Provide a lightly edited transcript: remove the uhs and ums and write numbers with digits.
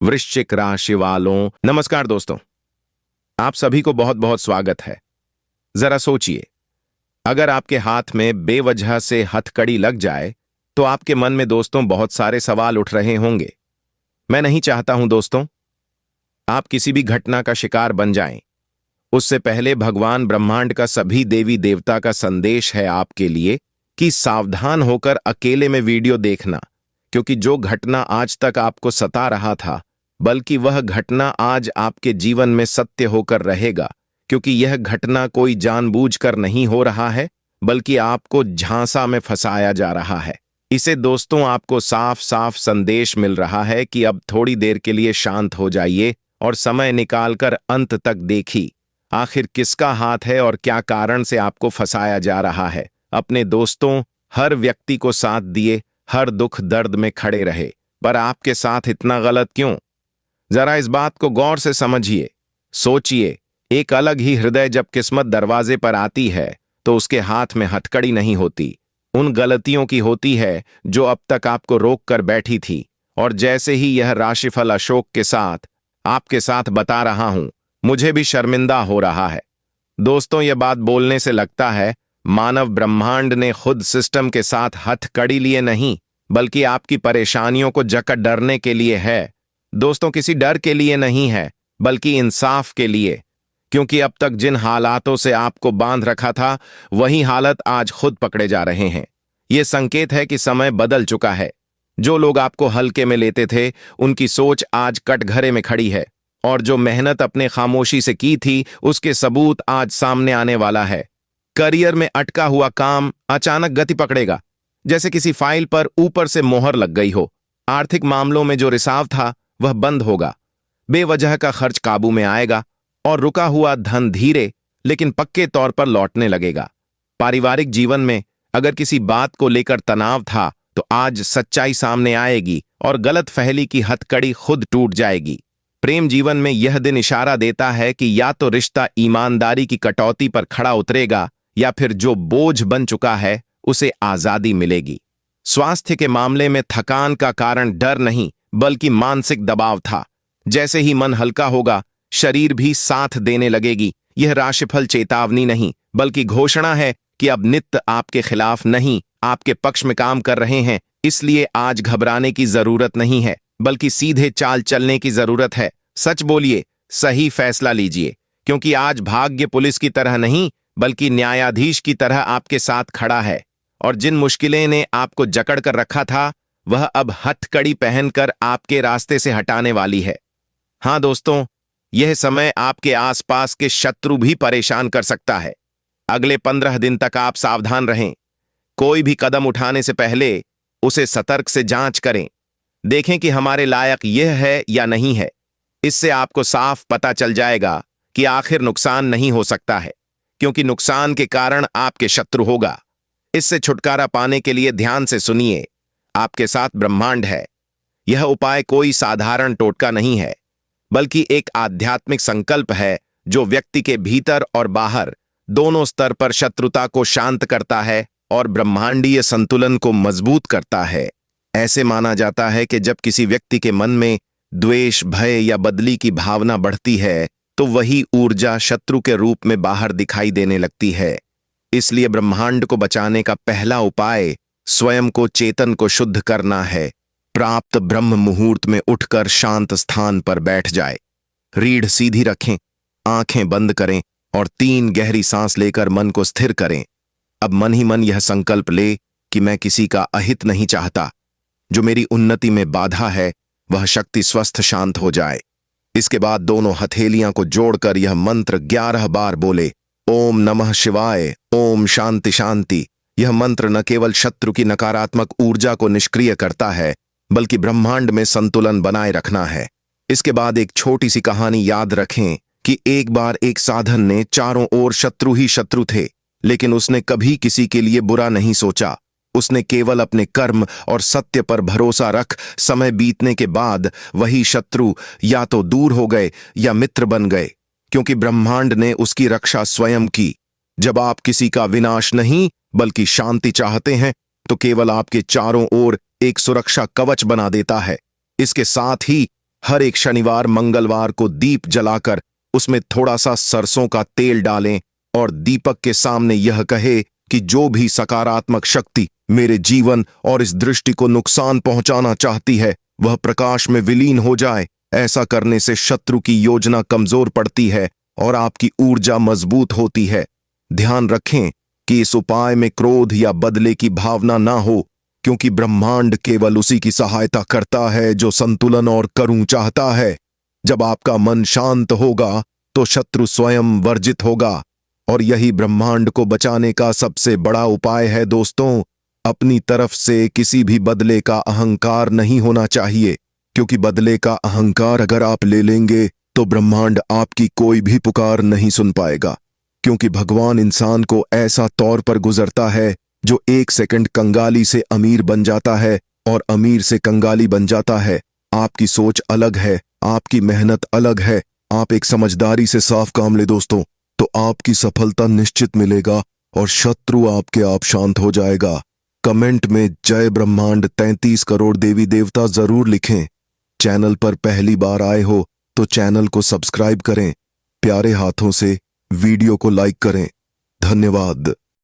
वृश्चिक राशि वालों, नमस्कार दोस्तों। आप सभी को बहुत बहुत स्वागत है। जरा सोचिए, अगर आपके हाथ में बेवजह से हथकड़ी लग जाए तो आपके मन में दोस्तों बहुत सारे सवाल उठ रहे होंगे। मैं नहीं चाहता हूं दोस्तों आप किसी भी घटना का शिकार बन जाएं। उससे पहले भगवान ब्रह्मांड का सभी देवी देवता का संदेश है आपके लिए कि सावधान होकर अकेले में वीडियो देखना, क्योंकि जो घटना आज तक आपको सता रहा था बल्कि वह घटना आज आपके जीवन में सत्य होकर रहेगा, क्योंकि यह घटना कोई जानबूझकर नहीं हो रहा है बल्कि आपको झांसा में फंसाया जा रहा है। इसे दोस्तों आपको साफ साफ संदेश मिल रहा है कि अब थोड़ी देर के लिए शांत हो जाइए और समय निकालकर अंत तक देखिए आखिर किसका हाथ है और क्या कारण से आपको फंसाया जा रहा है। अपने दोस्तों, हर व्यक्ति को साथ दिए, हर दुख दर्द में खड़े रहे, पर आपके साथ इतना गलत क्यों? जरा इस बात को गौर से समझिए, सोचिए। एक अलग ही हृदय जब किस्मत दरवाजे पर आती है तो उसके हाथ में हथकड़ी नहीं होती, उन गलतियों की होती है जो अब तक आपको रोक कर बैठी थी। और जैसे ही यह राशिफल अशोक के साथ आपके साथ बता रहा हूं, मुझे भी शर्मिंदा हो रहा है। दोस्तों, यह बात बोलने से लगता है मानव ब्रह्मांड ने खुद सिस्टम के साथ हथकड़ी लिए नहीं, बल्कि आपकी परेशानियों को जकड़ डरने के लिए है। दोस्तों, किसी डर के लिए नहीं है बल्कि इंसाफ के लिए, क्योंकि अब तक जिन हालातों से आपको बांध रखा था वही हालत आज खुद पकड़े जा रहे हैं। यह संकेत है कि समय बदल चुका है। जो लोग आपको हल्के में लेते थे उनकी सोच आज कटघरे में खड़ी है, और जो मेहनत अपने खामोशी से की थी उसके सबूत आज सामने आने वाला है। करियर में अटका हुआ काम अचानक गति पकड़ेगा, जैसे किसी फाइल पर ऊपर से मोहर लग गई हो। आर्थिक मामलों में जो रिसाव था वह बंद होगा, बेवजह का खर्च काबू में आएगा और रुका हुआ धन धीरे लेकिन पक्के तौर पर लौटने लगेगा। पारिवारिक जीवन में अगर किसी बात को लेकर तनाव था तो आज सच्चाई सामने आएगी और गलतफहमी की हथकड़ी खुद टूट जाएगी। प्रेम जीवन में यह दिन इशारा देता है कि या तो रिश्ता ईमानदारी की कटौती पर खड़ा उतरेगा या फिर जो बोझ बन चुका है उसे आजादी मिलेगी। स्वास्थ्य के मामले में थकान का कारण डर नहीं बल्कि मानसिक दबाव था। जैसे ही मन हल्का होगा शरीर भी साथ देने लगेगी। यह राशिफल चेतावनी नहीं बल्कि घोषणा है कि अब नित्य आपके खिलाफ नहीं, आपके पक्ष में काम कर रहे हैं। इसलिए आज घबराने की जरूरत नहीं है बल्कि सीधे चाल चलने की जरूरत है। सच बोलिए, सही फैसला लीजिए, क्योंकि आज भाग्य पुलिस की तरह नहीं बल्कि न्यायाधीश की तरह आपके साथ खड़ा है। और जिन मुश्किलें ने आपको जकड़ कर रखा था वह अब हथकड़ी पहनकर आपके रास्ते से हटाने वाली है। हां दोस्तों, यह समय आपके आसपास के शत्रु भी परेशान कर सकता है। अगले 15 दिन तक आप सावधान रहें। कोई भी कदम उठाने से पहले उसे सतर्क से जांच करें। देखें कि हमारे लायक यह है या नहीं है। इससे आपको साफ पता चल जाएगा कि आखिर नुकसान नहीं हो सकता है, क्योंकि नुकसान के कारण आपके शत्रु होगा। इससे छुटकारा पाने के लिए ध्यान से सुनिए। आपके साथ ब्रह्मांड है। यह उपाय कोई साधारण टोटका नहीं है बल्कि एक आध्यात्मिक संकल्प है जो व्यक्ति के भीतर और बाहर दोनों स्तर पर शत्रुता को शांत करता है और ब्रह्मांडीय संतुलन को मजबूत करता है। ऐसे माना जाता है कि जब किसी व्यक्ति के मन में द्वेष, भय या बदली की भावना बढ़ती है तो वही ऊर्जा शत्रु के रूप में बाहर दिखाई देने लगती है। इसलिए ब्रह्मांड को बचाने का पहला उपाय स्वयं को, चेतन को शुद्ध करना है। प्राप्त ब्रह्म मुहूर्त में उठकर शांत स्थान पर बैठ जाए। रीढ़ सीधी रखें, आंखें बंद करें और 3 गहरी सांस लेकर मन को स्थिर करें। अब मन ही मन यह संकल्प ले कि मैं किसी का अहित नहीं चाहता। जो मेरी उन्नति में बाधा है वह शक्ति स्वस्थ शांत हो जाए। इसके बाद दोनों हथेलियां को जोड़कर यह मंत्र 11 बार बोले, ओम नमः शिवाय, ओम शांति शांति। यह मंत्र न केवल शत्रु की नकारात्मक ऊर्जा को निष्क्रिय करता है बल्कि ब्रह्मांड में संतुलन बनाए रखना है। इसके बाद एक छोटी सी कहानी याद रखें कि एक बार एक साधन ने चारों ओर शत्रु ही शत्रु थे, लेकिन उसने कभी किसी के लिए बुरा नहीं सोचा। उसने केवल अपने कर्म और सत्य पर भरोसा रख समय बीतने के बाद वही शत्रु या तो दूर हो गए या मित्र बन गए, क्योंकि ब्रह्मांड ने उसकी रक्षा स्वयं की। जब आप किसी का विनाश नहीं बल्कि शांति चाहते हैं तो केवल आपके चारों ओर एक सुरक्षा कवच बना देता है। इसके साथ ही हर एक शनिवार मंगलवार को दीप जलाकर उसमें थोड़ा सा सरसों का तेल डालें और दीपक के सामने यह कहे कि जो भी सकारात्मक शक्ति मेरे जीवन और इस दृष्टि को नुकसान पहुंचाना चाहती है वह प्रकाश में विलीन हो जाए। ऐसा करने से शत्रु की योजना कमजोर पड़ती है और आपकी ऊर्जा मजबूत होती है। ध्यान रखें कि इस उपाय में क्रोध या बदले की भावना ना हो, क्योंकि ब्रह्मांड केवल उसी की सहायता करता है जो संतुलन और करुण चाहता है। जब आपका मन शांत होगा तो शत्रु स्वयं वर्जित होगा और यही ब्रह्मांड को बचाने का सबसे बड़ा उपाय है। दोस्तों, अपनी तरफ से किसी भी बदले का अहंकार नहीं होना चाहिए, क्योंकि बदले का अहंकार अगर आप ले लेंगे तो ब्रह्मांड आपकी कोई भी पुकार नहीं सुन पाएगा, क्योंकि भगवान इंसान को ऐसा तौर पर गुजरता है जो 1 सेकंड कंगाली से अमीर बन जाता है और अमीर से कंगाली बन जाता है। आपकी सोच अलग है, आपकी मेहनत अलग है। आप एक समझदारी से साफ काम ले दोस्तों, तो आपकी सफलता निश्चित मिलेगा और शत्रु आपके आप शांत हो जाएगा। कमेंट में जय ब्रह्मांड 33 करोड़ देवी देवता जरूर लिखें। चैनल पर पहली बार आए हो तो चैनल को सब्सक्राइब करें। प्यारे हाथों से वीडियो को लाइक करें। धन्यवाद।